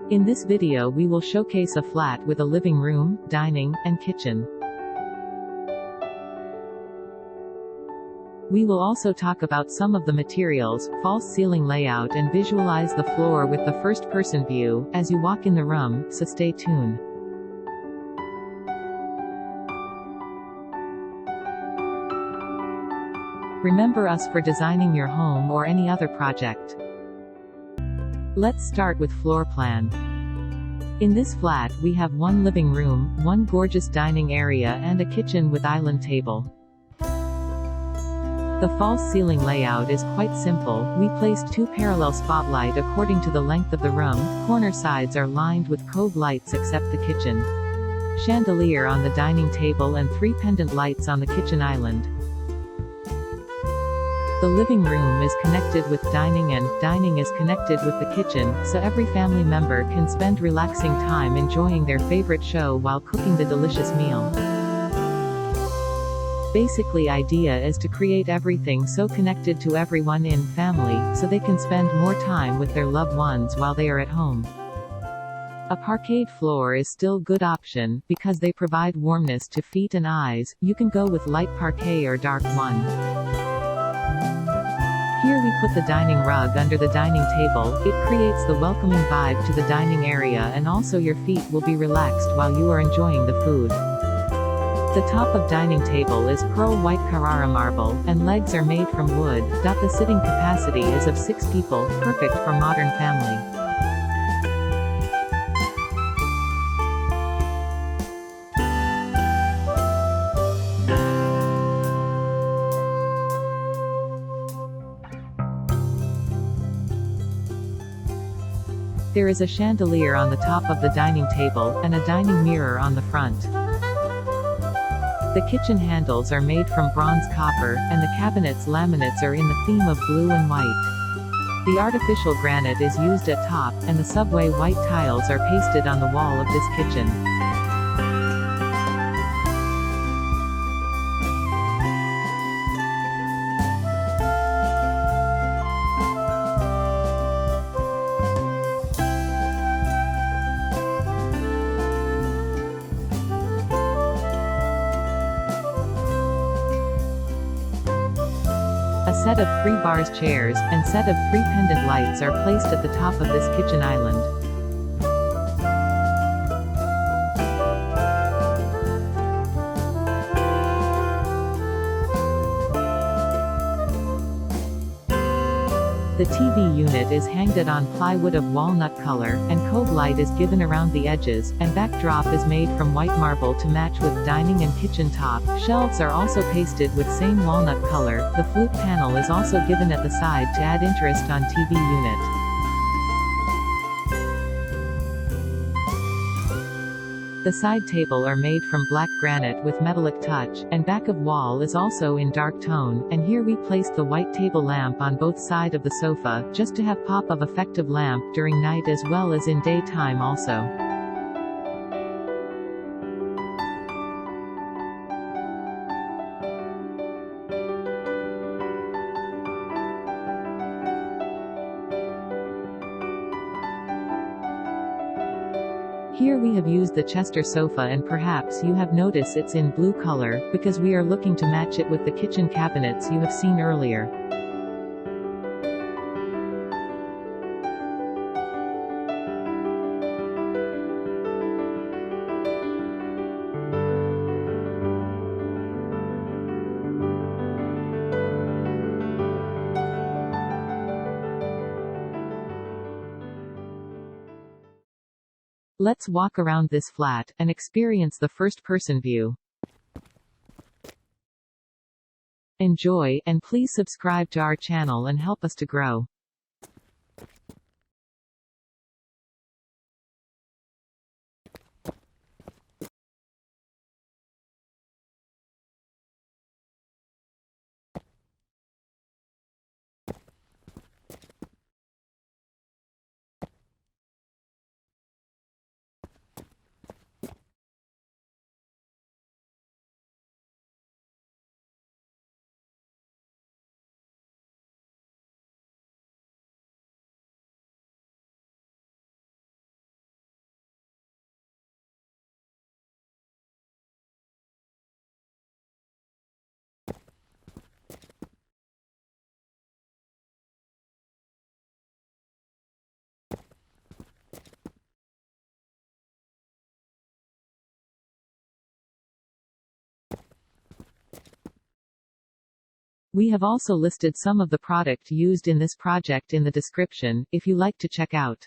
In this video we will showcase a flat with a living room, dining, and kitchen. We will also talk about some of the materials, false ceiling layout and visualize the floor with the first-person view, as you walk in the room, so stay tuned. Remember us for designing your home or any other project. Let's start with floor plan. In this flat we have one living room, one gorgeous dining area and a kitchen with island table. The false ceiling layout is quite simple. We placed two parallel spotlight according to the length of the room, corner sides are lined with cove lights except the kitchen. Chandelier on the dining table and three pendant lights on the kitchen island. The living room is connected with dining and dining is connected with the kitchen, so every family member can spend relaxing time enjoying their favorite show while cooking the delicious meal. Basically idea is to create everything so connected to everyone in family, so they can spend more time with their loved ones while they are at home. A parquet floor is still good option, because they provide warmness to feet and eyes. You can go with light parquet or dark one. Here we put the dining rug under the dining table. It creates the welcoming vibe to the dining area and also your feet will be relaxed while you are enjoying the food. The top of dining table is pearl white Carrara marble, and legs are made from wood. The sitting capacity is of 6 people, perfect for modern family. There is a chandelier on the top of the dining table, and a dining mirror on the front. The kitchen handles are made from bronze copper, and the cabinets laminates are in the theme of blue and white. The artificial granite is used at top, and the subway white tiles are pasted on the wall of this kitchen. A set of 3 bars chairs, and set of 3 pendant lights are placed at the top of this kitchen island. The TV unit is hanged on plywood of walnut color, and cove light is given around the edges, and backdrop is made from white marble to match with dining and kitchen top. Shelves are also pasted with same walnut color. The flute panel is also given at the side to add interest on TV unit. The side table are made from black granite with metallic touch, and back of wall is also in dark tone, and here we place the white table lamp on both sides of the sofa, just to have pop of effective lamp during night as well as in daytime also. Here we have used the Chester sofa, and perhaps you have noticed it's in blue color, because we are looking to match it with the kitchen cabinets you have seen earlier. Let's walk around this flat, and experience the first-person view. Enjoy, and please subscribe to our channel and help us to grow. We have also listed some of the product used in this project in the description, if you like to check out.